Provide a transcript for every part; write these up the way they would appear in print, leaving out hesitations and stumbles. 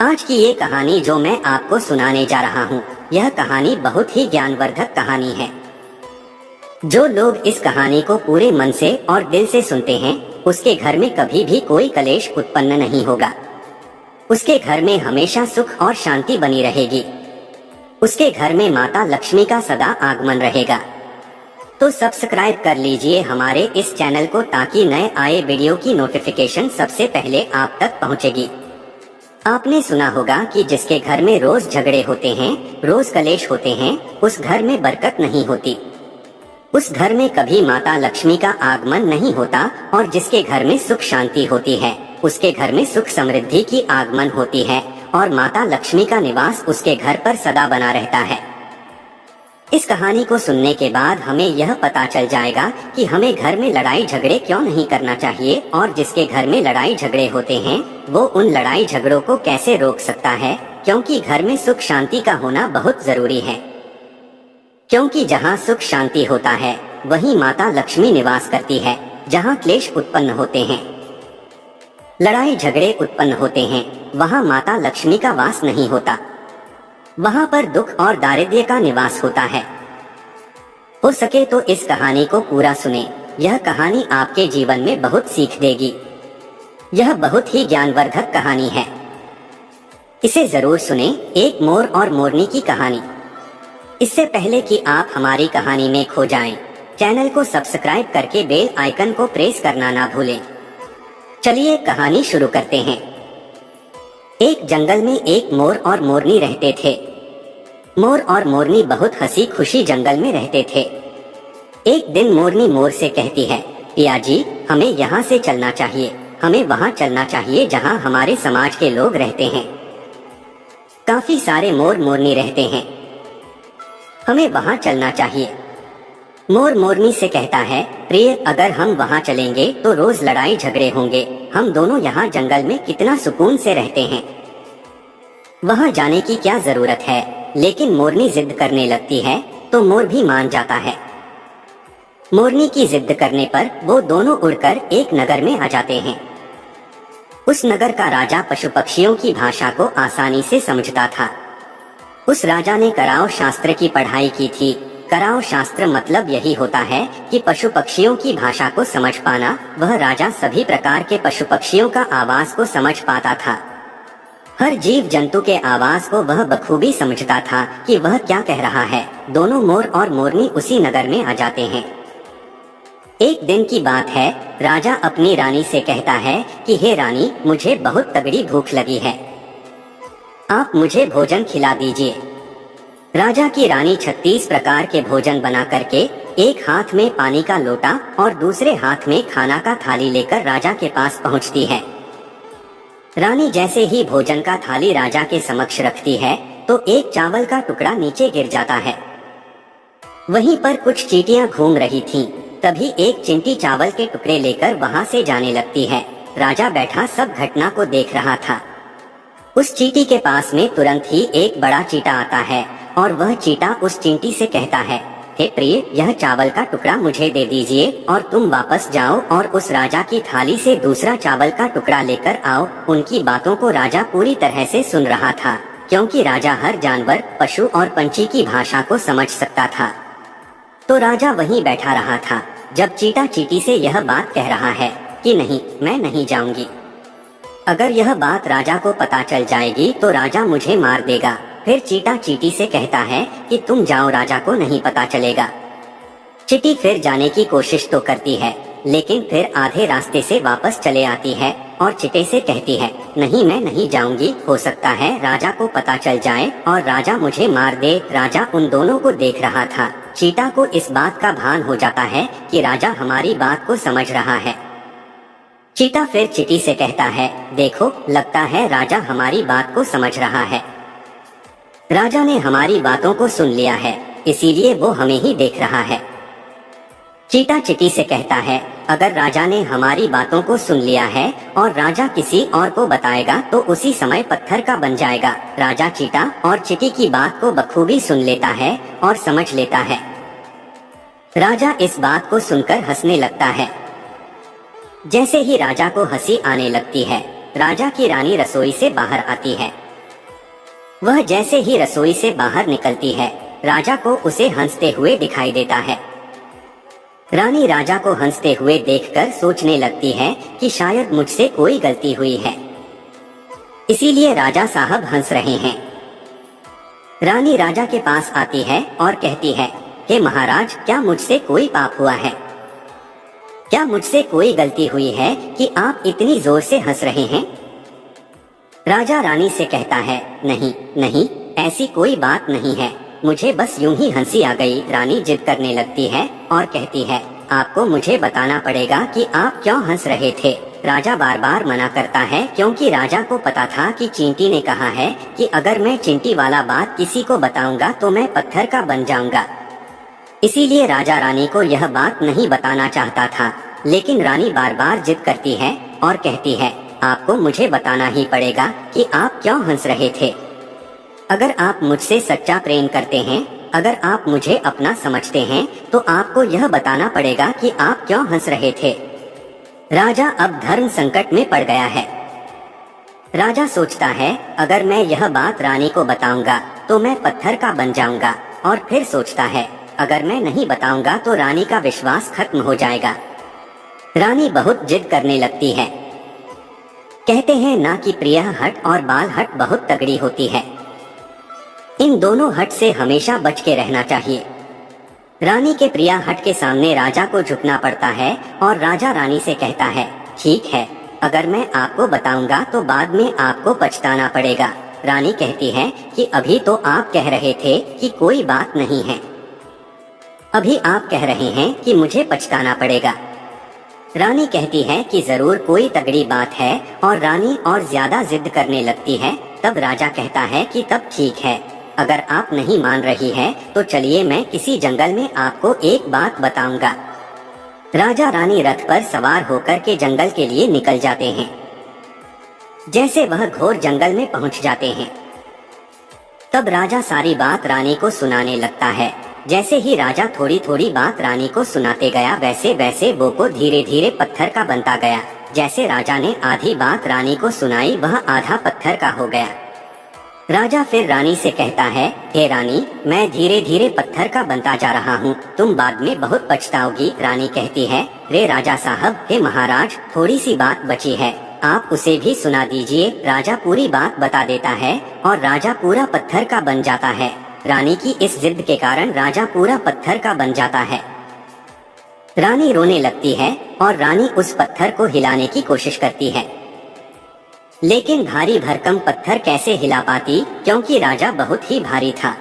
आज की ये कहानी जो मैं आपको सुनाने जा रहा हूँ, यह कहानी बहुत ही ज्ञानवर्धक कहानी है। जो लोग इस कहानी को पूरे मन से और दिल से सुनते हैं, उसके घर में कभी भी कोई कलेश उत्पन्न नहीं होगा। उसके घर में हमेशा सुख और शांति बनी रहेगी। उसके घर में माता लक्ष्मी का सदा आगमन रहेगा। तो सब्सक्राइब कर लीजिए हमारे इस चैनल को, ताकि नए आए वीडियो की नोटिफिकेशन सबसे पहले आप तक पहुंचेगी। आपने सुना होगा कि जिसके घर में रोज झगड़े होते हैं, रोज कलेश होते हैं, उस घर में बरकत नहीं होती। उस घर में कभी माता लक्ष्मी का आगमन नहीं होता। और जिसके घर में सुख शांति होती है, उसके घर में सुख समृद्धि की आगमन होती है और माता लक्ष्मी का निवास उसके घर पर सदा बना रहता है। इस कहानी को सुनने के बाद हमें यह पता चल जाएगा कि हमें घर में लड़ाई झगड़े क्यों नहीं करना चाहिए, और जिसके घर में लड़ाई झगड़े होते हैं वो उन लड़ाई झगड़ों को कैसे रोक सकता है, क्योंकि घर में सुख शांति का होना बहुत जरूरी है। क्योंकि जहाँ सुख शांति होता है वहीं माता लक्ष्मी निवास करती है। जहाँ क्लेश उत्पन्न होते हैं, लड़ाई झगड़े उत्पन्न होते हैं, वहाँ माता लक्ष्मी का वास नहीं होता। वहाँ पर दुख और दारिद्र्य का निवास होता है। हो सके तो इस कहानी को पूरा सुने। यह कहानी आपके जीवन में बहुत सीख देगी। यह बहुत ही ज्ञानवर्धक कहानी है, इसे जरूर सुने। एक मोर और मोरनी की कहानी। इससे पहले कि आप हमारी कहानी में खो जाएं, चैनल को सब्सक्राइब करके बेल आइकन को प्रेस करना ना भूलें। चलिए कहानी शुरू करते हैं। एक जंगल में एक मोर और मोरनी रहते थे। मोर और मोरनी बहुत हंसी खुशी जंगल में रहते थे। एक दिन मोरनी मोर से कहती है, पिया जी, हमें यहाँ से चलना चाहिए। हमें वहाँ चलना चाहिए जहाँ हमारे समाज के लोग रहते हैं। काफी सारे मोर मोरनी रहते हैं, हमें वहाँ चलना चाहिए। मोर मोरनी से कहता है, प्रिय, अगर हम वहाँ चलेंगे तो रोज लड़ाई झगड़े होंगे। हम दोनों यहाँ जंगल में कितना सुकून से रहते हैं, वहाँ जाने की क्या जरूरत है। लेकिन मोरनी जिद करने लगती है तो मोर भी मान जाता है। मोरनी की जिद करने पर वो दोनों उड़कर एक नगर में आ जाते हैं। उस नगर का राजा पशु पक्षियों की भाषा को आसानी से समझता था। उस राजा ने कराव शास्त्र की पढ़ाई की थी। कराव शास्त्र मतलब यही होता है कि पशु पक्षियों की भाषा को समझ पाना। वह राजा सभी प्रकार के पशु पक्षियों का आवाज को समझ पाता था। हर जीव जंतु के आवाज को वह बखूबी समझता था कि वह क्या कह रहा है। दोनों मोर और मोरनी उसी नगर में आ जाते हैं। एक दिन की बात है, राजा अपनी रानी से कहता है कि हे रानी, मुझे बहुत तगड़ी भूख लगी है, आप मुझे भोजन खिला दीजिए। राजा की रानी 36 प्रकार के भोजन बना करके एक हाथ में पानी का लोटा और दूसरे हाथ में खाना का थाली लेकर राजा के पास पहुंचती है। रानी जैसे ही भोजन का थाली राजा के समक्ष रखती है तो एक चावल का टुकड़ा नीचे गिर जाता है। वहीं पर कुछ चींटियां घूम रही थीं। तभी एक चिंटी चावल के टुकड़े लेकर वहां से जाने लगती है। राजा बैठा सब घटना को देख रहा था। उस चींटी के पास में तुरंत ही एक बड़ा चींटा आता है और वह चींटा उस चींटी से कहता है, हे प्रिय, यह चावल का टुकड़ा मुझे दे दीजिए और तुम वापस जाओ और उस राजा की थाली से दूसरा चावल का टुकड़ा लेकर आओ। उनकी बातों को राजा पूरी तरह से सुन रहा था, क्योंकि राजा हर जानवर, पशु और पंछी की भाषा को समझ सकता था। तो राजा वहीं बैठा रहा था जब चींटा चींटी से यह बात कह रहा है कि नहीं, मैं नहीं जाऊंगी। अगर यह बात राजा को पता चल जाएगी तो राजा मुझे मार देगा। फिर चींटा चींटी से कहता है कि तुम जाओ, राजा को नहीं पता चलेगा। चींटी फिर जाने की कोशिश तो करती है, लेकिन फिर आधे रास्ते से वापस चले आती है और चींटे से कहती है, नहीं, मैं नहीं जाऊंगी। हो सकता है राजा को पता चल जाए और राजा मुझे मार दे। राजा उन दोनों को देख रहा था। चींटा को इस बात का भान हो जाता है कि राजा हमारी बात को समझ रहा है। चींटा फिर चींटी से कहता है, देखो, लगता है राजा हमारी बात को समझ रहा है। राजा ने हमारी बातों को सुन लिया है, इसीलिए वो हमें ही देख रहा है। चींटा चींटी से कहता है, अगर राजा ने हमारी बातों को सुन लिया है और राजा किसी और को बताएगा तो उसी समय पत्थर का बन जाएगा। राजा चींटा और चींटी की बात को बखूबी सुन लेता है और समझ लेता है। राजा इस बात को सुनकर हंसने लगता है। जैसे ही राजा को हंसी आने लगती है, राजा की रानी रसोई से बाहर आती है। वह जैसे ही रसोई से बाहर निकलती है, राजा को उसे हंसते हुए दिखाई देता है। रानी राजा को हंसते हुए देखकर सोचने लगती है कि शायद मुझसे कोई गलती हुई है, इसीलिए राजा साहब हंस रहे हैं। रानी राजा के पास आती है और कहती है, हे महाराज, क्या मुझसे कोई पाप हुआ है? क्या मुझसे कोई गलती हुई है कि आप इतनी जोर से हंस रहे हैं? राजा रानी से कहता है, नहीं नहीं, ऐसी कोई बात नहीं है, मुझे बस यूं ही हंसी आ गई। रानी जिद करने लगती है और कहती है, आपको मुझे बताना पड़ेगा कि आप क्यों हंस रहे थे। राजा बार बार मना करता है, क्योंकि राजा को पता था कि चींटी ने कहा है कि अगर मैं चींटी वाला बात किसी को बताऊंगा तो मैं पत्थर का बन जाऊंगा। इसीलिए राजा रानी को यह बात नहीं बताना चाहता था, लेकिन रानी बार बार जिद करती है और कहती है, आपको मुझे बताना ही पड़ेगा कि आप क्यों हंस रहे थे। अगर आप मुझसे सच्चा प्रेम करते हैं, अगर आप मुझे अपना समझते हैं, तो आपको यह बताना पड़ेगा कि आप क्यों हंस रहे थे। राजा अब धर्म संकट में पड़ गया है। राजा सोचता है, अगर मैं यह बात रानी को बताऊंगा तो मैं पत्थर का बन जाऊंगा, और फिर सोचता है, अगर मैं नहीं बताऊंगा तो रानी का विश्वास खत्म हो जाएगा। रानी बहुत जिद करने लगती है। कहते हैं ना कि प्रिय हट और बाल हट बहुत तगड़ी होती है। इन दोनों हट से हमेशा बच के रहना चाहिए। रानी के प्रिया हट के सामने राजा को झुकना पड़ता है और राजा रानी से कहता है, ठीक है, अगर मैं आपको बताऊंगा तो बाद में आपको पछताना पड़ेगा। रानी कहती है कि अभी तो आप कह रहे थे कि कोई बात नहीं है, अभी आप कह रहे हैं कि मुझे पछताना पड़ेगा। रानी कहती है कि जरूर कोई तगड़ी बात है, और रानी और ज्यादा जिद करने लगती है। तब राजा कहता है कि तब ठीक है, अगर आप नहीं मान रही है तो चलिए मैं किसी जंगल में आपको एक बात बताऊंगा। राजा रानी रथ पर सवार होकर के जंगल के लिए निकल जाते हैं। जैसे वह घोर जंगल में पहुंच जाते हैं, तब राजा सारी बात रानी को सुनाने लगता है। जैसे ही राजा थोड़ी थोड़ी बात रानी को सुनाते गया, वैसे वैसे वो को धीरे धीरे पत्थर का बनता गया। जैसे राजा ने आधी बात रानी को सुनाई, वह आधा पत्थर का हो गया। राजा फिर रानी से कहता है, हे रानी, मैं धीरे धीरे पत्थर का बनता जा रहा हूँ, तुम बाद में बहुत पछताओगी। रानी कहती है, रे राजा साहब, हे महाराज, थोड़ी सी बात बची है, आप उसे भी सुना दीजिए। राजा पूरी बात बता देता है और राजा पूरा पत्थर का बन जाता है। रानी की इस जिद के कारण राजा पूरा पत्थर का बन जाता है। रानी रोने लगती है और रानी उस पत्थर को हिलाने की कोशिश करती है, लेकिन भारी भरकम पत्थर कैसे हिला पाती, क्योंकि राजा बहुत ही भारी था।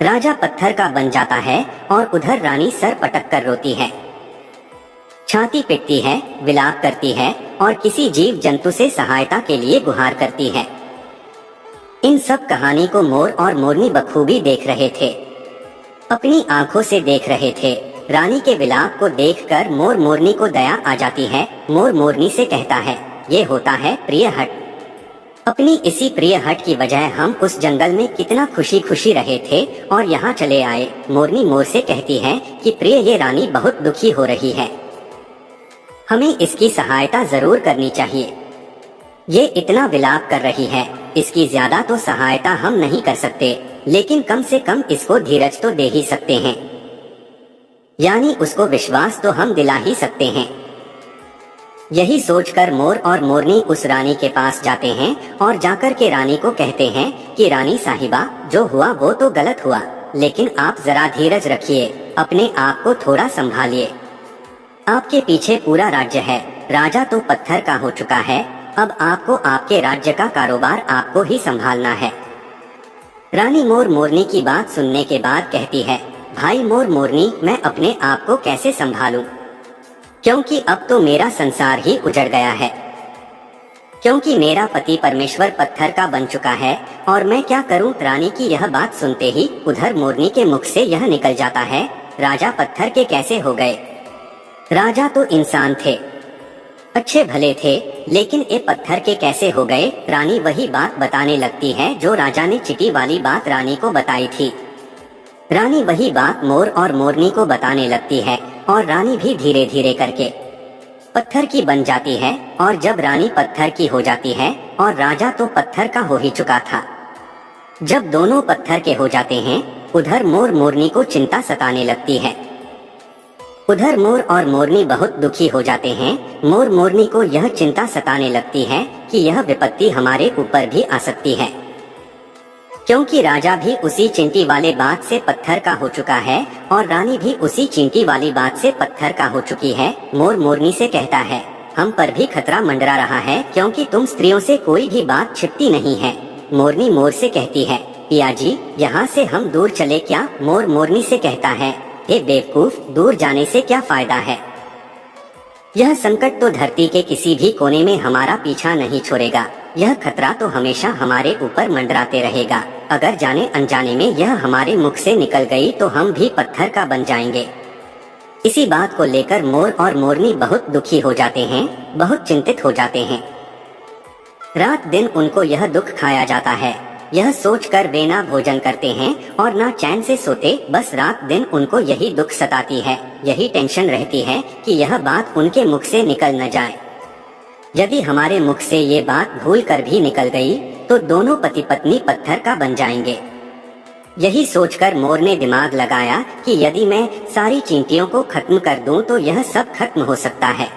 राजा पत्थर का बन जाता है और उधर रानी सर पटक कर रोती है, छाती पीटती है, विलाप करती है और किसी जीव जंतु से सहायता के लिए गुहार करती है। इन सब कहानी को मोर और मोरनी बखूबी देख रहे थे, अपनी आंखों से देख रहे थे। रानी के विलाप को देखकर मोर मोरनी को दया आ जाती है। मोर मोरनी से कहता है, ये होता है प्रिय हट। अपनी इसी प्रिय हट की वजह हम उस जंगल में कितना खुशी खुशी रहे थे और यहाँ चले आए। मोरनी मोर से कहती है कि प्रिय, ये रानी बहुत दुखी हो रही है, हमें इसकी सहायता जरूर करनी चाहिए। ये इतना विलाप कर रही है, इसकी ज्यादा तो सहायता हम नहीं कर सकते, लेकिन कम से कम इसको धीरज तो दे ही सकते हैं, यानी उसको विश्वास तो हम दिला ही सकते हैं। यही सोचकर मोर और मोरनी उस रानी के पास जाते हैं और जाकर के रानी को कहते हैं कि रानी साहिबा, जो हुआ वो तो गलत हुआ, लेकिन आप जरा धीरज रखिए, अपने आप को थोड़ा संभालिए। आपके पीछे पूरा राज्य है, राजा तो पत्थर का हो चुका है, अब आपको आपके राज्य का कारोबार आपको ही संभालना है। रानी मोर मोरनी की बात सुनने के बाद कहती है, भाई मोर मोरनी, मैं अपने आप को कैसे संभालूं, क्योंकि अब तो मेरा संसार ही उजड़ गया है, क्योंकि मेरा पति परमेश्वर पत्थर का बन चुका है और मैं क्या करूं। रानी की यह बात सुनते ही उधर मोरनी के मुख से यह निकल जाता है, राजा पत्थर के कैसे हो गए? राजा तो इंसान थे, अच्छे भले थे, लेकिन ये पत्थर के कैसे हो गए? रानी वही बात बताने लगती है जो राजा ने चींटी वाली बात रानी को बताई थी। रानी वही बात मोर और मोरनी को बताने लगती है और रानी भी धीरे धीरे करके पत्थर की बन जाती है। और जब रानी पत्थर की हो जाती है और राजा तो पत्थर का हो ही चुका था, जब दोनों पत्थर के हो जाते हैं, उधर मोर मोरनी को चिंता सताने लगती है। उधर मोर और मोरनी बहुत दुखी हो जाते हैं। मोर मोरनी को यह चिंता सताने लगती है कि यह विपत्ति हमारे ऊपर भी आ सकती है, क्योंकि राजा भी उसी चींटी वाले बात से पत्थर का हो चुका है और रानी भी उसी चींटी वाली बात से पत्थर का हो चुकी है। मोर मोरनी से कहता है, हम पर भी खतरा मंडरा रहा है, क्योंकि तुम स्त्रियों से कोई भी बात छिपती नहीं है। मोरनी मोर से कहती है, पिया जी, यहाँ से हम दूर चले क्या? मोर मोरनी से कहता है, हे बेवकूफ, दूर जाने से क्या फायदा है? यह संकट तो धरती के किसी भी कोने में हमारा पीछा नहीं छोड़ेगा। यह खतरा तो हमेशा हमारे ऊपर मंडराते रहेगा। अगर जाने अनजाने में यह हमारे मुख से निकल गई तो हम भी पत्थर का बन जाएंगे। इसी बात को लेकर मोर और मोरनी बहुत दुखी हो जाते हैं, बहुत चिंतित हो जाते हैं। रात दिन उनको यह दुख खाया जाता है। यह सोचकर वे ना भोजन करते हैं और ना चैन से सोते। बस रात दिन उनको यही दुख सताती है, यही टेंशन रहती है कि यह बात उनके मुख से निकल न जाए। यदि हमारे मुख से ये बात भूल कर भी निकल गई तो दोनों पति पत्नी पत्थर का बन जाएंगे। यही सोचकर मोर ने दिमाग लगाया कि यदि मैं सारी चींटियों को खत्म कर दूं तो यह सब खत्म हो सकता है,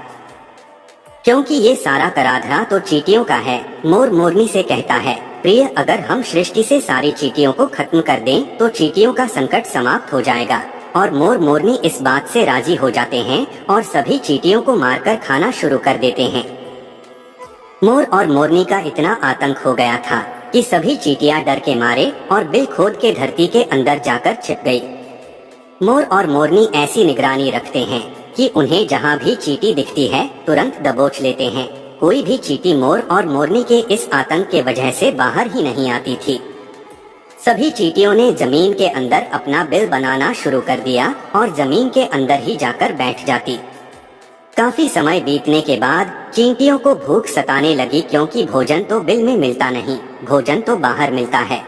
क्योंकि ये सारा कराधरा तो चींटियों का है। मोर मोरनी से कहता है, प्रिय, अगर हम सृष्टि से सारी चींटियों को खत्म कर दें तो चींटियों का संकट समाप्त हो जाएगा। और मोर मोरनी इस बात से राजी हो जाते हैं और सभी चींटियों को मारकर खाना शुरू कर देते हैं। मोर और मोरनी का इतना आतंक हो गया था कि सभी चींटियां डर के मारे और बिल खोद के धरती के अंदर जाकर छिप गई। मोर और मोरनी ऐसी निगरानी रखते हैं कि उन्हें जहां भी चींटी दिखती है तुरंत दबोच लेते हैं। कोई भी चींटी मोर और मोरनी के इस आतंक के वजह से बाहर ही नहीं आती थी। सभी चींटियों ने जमीन के अंदर अपना बिल बनाना शुरू कर दिया और जमीन के अंदर ही जाकर बैठ जाती। काफी समय बीतने के बाद चींटियों को भूख सताने लगी, क्योंकि भोजन तो बिल में मिलता नहीं, भोजन तो बाहर मिलता है।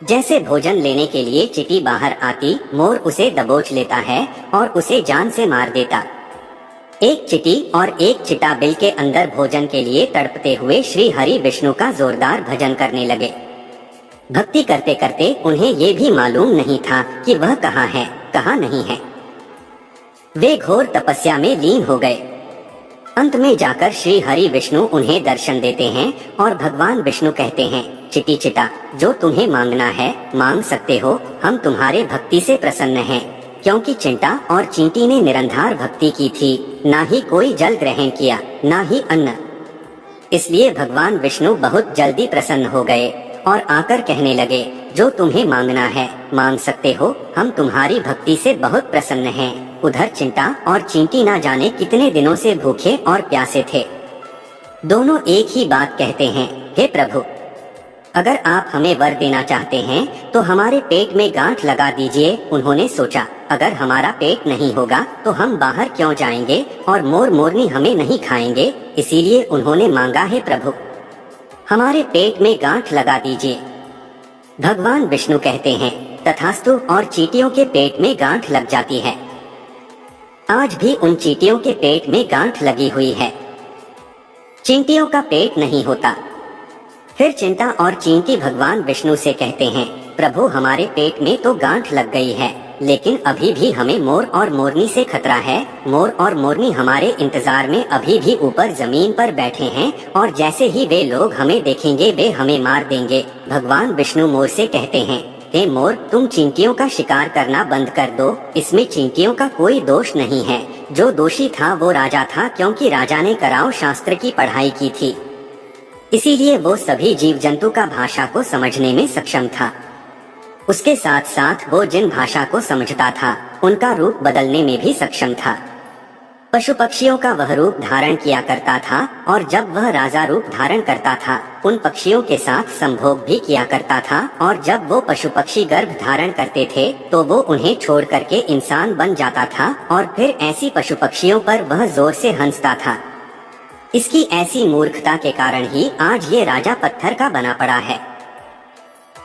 जैसे भोजन लेने के लिए चींटी बाहर आती, मोर उसे दबोच लेता है और उसे जान से मार देता। एक चींटी और एक चिता बिल के अंदर भोजन के लिए तड़पते हुए श्री हरि विष्णु का जोरदार भजन करने लगे। भक्ति करते करते उन्हें ये भी मालूम नहीं था कि वह कहाँ है, कहाँ नहीं है। वे घोर तपस्या में लीन हो गए। अंत में जाकर श्री हरि विष्णु उन्हें दर्शन देते हैं और भगवान विष्णु कहते हैं, चिटी चिटा, जो तुम्हें मांगना है मांग सकते हो, हम तुम्हारे भक्ति से प्रसन्न हैं। क्योंकि चिंटा और चींटी ने निरंधार भक्ति की थी, ना ही कोई जल ग्रहण किया, ना ही अन्न। इसलिए भगवान विष्णु बहुत जल्दी प्रसन्न हो गए और आकर कहने लगे, जो तुम्हें मांगना है मांग सकते हो, हम तुम्हारी भक्ति से बहुत प्रसन्न हैं। उधर चिंटा और चींटी ना जाने कितने दिनों से भूखे और प्यासे थे। दोनों एक ही बात कहते हैं, हे प्रभु, अगर आप हमें वर देना चाहते हैं तो हमारे पेट में गांठ लगा दीजिए। उन्होंने सोचा, अगर हमारा पेट नहीं होगा तो हम बाहर क्यों जाएंगे और मोर मोरनी हमें नहीं खाएंगे। इसीलिए उन्होंने मांगा, है प्रभु, हमारे पेट में गांठ लगा दीजिए। भगवान विष्णु कहते हैं, तथास्तु, और चींटियों के पेट में गांठ लग जाती है। आज भी उन चींटियों के पेट में गांठ लगी हुई है। चींटियों का पेट नहीं होता। फिर चिंटा और चींटी भगवान विष्णु से कहते हैं, प्रभु, हमारे पेट में तो गांठ लग गई है, लेकिन अभी भी हमें मोर और मोरनी से खतरा है। मोर और मोरनी हमारे इंतजार में अभी भी ऊपर जमीन पर बैठे हैं और जैसे ही वे लोग हमें देखेंगे वे हमें मार देंगे। भगवान विष्णु मोर से कहते हैं, हे मोर, तुम चींटियों का शिकार करना बंद कर दो। इसमें चींटियों का कोई दोष नहीं है। जो दोषी था वो राजा था, क्योंकि राजा ने कराव शास्त्र की पढ़ाई की थी। इसीलिए वो सभी जीव जंतु का भाषा को समझने में सक्षम था। उसके साथ साथ वो जिन भाषा को समझता था उनका रूप बदलने में भी सक्षम था। पशु पक्षियों का वह रूप धारण किया करता था और जब वह राजा रूप धारण करता था उन पक्षियों के साथ संभोग भी किया करता था। और जब वो पशु पक्षी गर्भ धारण करते थे तो वो उन्हें छोड़ करके इंसान बन जाता था और फिर ऐसी पशु पक्षियों पर वह जोर से हंसता था। इसकी ऐसी मूर्खता के कारण ही आज ये राजा पत्थर का बना पड़ा है।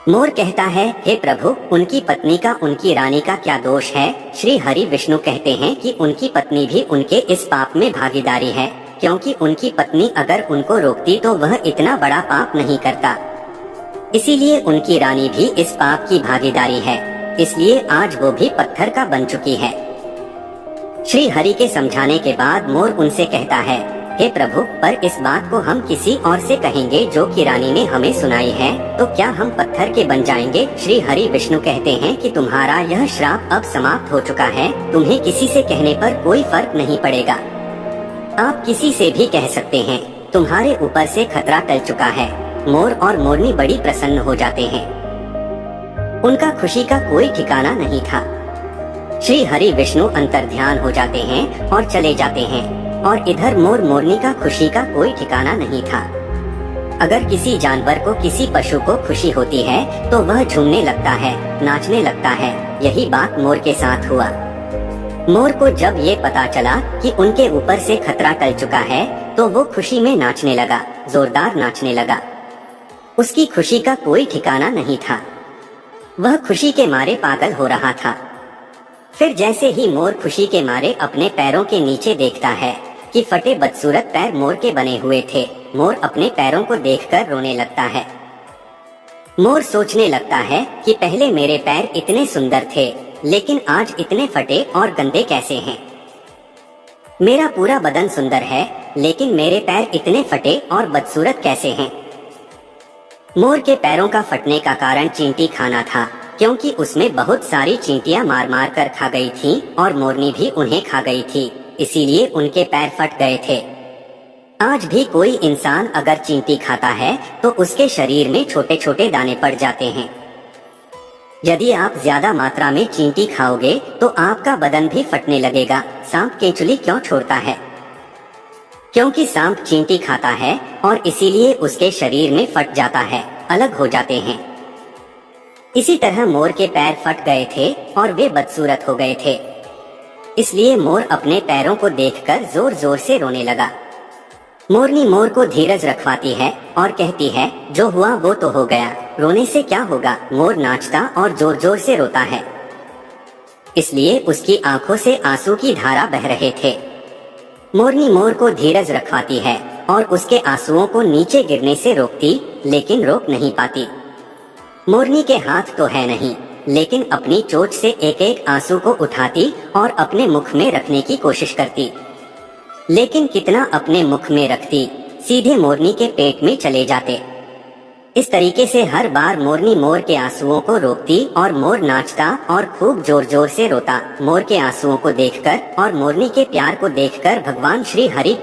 मोर कहता है, हे प्रभु, उनकी पत्नी का उनकी रानी का क्या दोष है। श्री हरि विष्णु कहते हैं कि उनकी पत्नी भी उनके इस पाप में भागीदारी है, क्योंकि उनकी पत्नी अगर उनको रोकती तो वह इतना बड़ा पाप नहीं करता। इसीलिए उनकी रानी भी इस पाप की भागीदारी है, इसलिए आज वो भी पत्थर का बन चुकी है। श्री हरि के समझाने के बाद मोर उनसे कहता है, हे प्रभु, पर इस बात को हम किसी और से कहेंगे जो कि रानी ने हमें सुनाई है, तो क्या हम पत्थर के बन जाएंगे? श्री हरि विष्णु कहते हैं कि तुम्हारा यह श्राप अब समाप्त हो चुका है, तुम्हें किसी से कहने पर कोई फर्क नहीं पड़ेगा। आप किसी से भी कह सकते हैं, तुम्हारे ऊपर से खतरा टल चुका है। मोर और मोरनी बड़ी प्रसन्न हो जाते हैं, उनका खुशी का कोई ठिकाना नहीं था। श्री हरि विष्णु अंतर्ध्यान हो जाते हैं और चले जाते हैं, और इधर मोर मोरनी का खुशी का कोई ठिकाना नहीं था। अगर किसी जानवर को, किसी पशु को खुशी होती है तो वह झूमने लगता है, नाचने लगता है। यही बात मोर के साथ हुआ। मोर को जब ये पता चला कि उनके ऊपर से खतरा टल चुका है, तो वो खुशी में नाचने लगा, जोरदार नाचने लगा। उसकी खुशी का कोई ठिकाना नहीं था, वह खुशी के मारे पागल हो रहा था। फिर जैसे ही मोर खुशी के मारे अपने पैरों के नीचे देखता है कि फटे बदसूरत पैर मोर के बने हुए थे, मोर अपने पैरों को देखकर रोने लगता है। मोर सोचने लगता है कि पहले मेरे पैर इतने सुंदर थे, लेकिन आज इतने फटे और गंदे कैसे हैं? मेरा पूरा बदन सुंदर है, लेकिन मेरे पैर इतने फटे और बदसूरत कैसे हैं? मोर के पैरों का फटने का कारण चींटी खाना था, क्योंकि उसमें बहुत सारी चींटियां मार मार कर खा गई थीं और मोरनी भी उन्हें खा गई थी, इसीलिए उनके पैर फट गए थे। आज भी कोई इंसान अगर चींटी खाता है तो उसके शरीर में छोटे छोटे दाने पड़ जाते हैं। यदि आप ज्यादा मात्रा में चींटी खाओगे तो आपका बदन भी फटने लगेगा। सांप केंचुली क्यों छोड़ता है? क्योंकि सांप चींटी खाता है और इसीलिए उसके शरीर में फट जाता है, अलग हो जाते हैं। इसी तरह मोर के पैर फट गए थे और वे बदसूरत हो गए थे, इसलिए मोर अपने पैरों को देखकर जोर जोर से रोने लगा। मोरनी मोर को धीरज रखवाती है और कहती है, जो हुआ वो तो हो गया, रोने से क्या होगा। मोर नाचता और जोर जोर से रोता है, इसलिए उसकी आंखों से आंसू की धारा बह रहे थे। मोरनी मोर को धीरज रखवाती है और उसके आंसुओं को नीचे गिरने से रोकती, लेकिन रोक नहीं पाती। मोरनी के हाथ तो है नहीं, लेकिन अपनी चोंच से एक एक आंसू को उठाती और अपने मुख में रखने की कोशिश करती, लेकिन कितना अपने मुख में रखती, सीधे मोरनी के पेट में चले जाते। इस तरीके से हर बार मोरनी मोर के आंसुओं को रोकती और मोर नाचता और खूब जोर जोर से रोता। मोर के आंसुओं को देखकर और मोरनी के प्यार को देखकर भगवान श्री हरि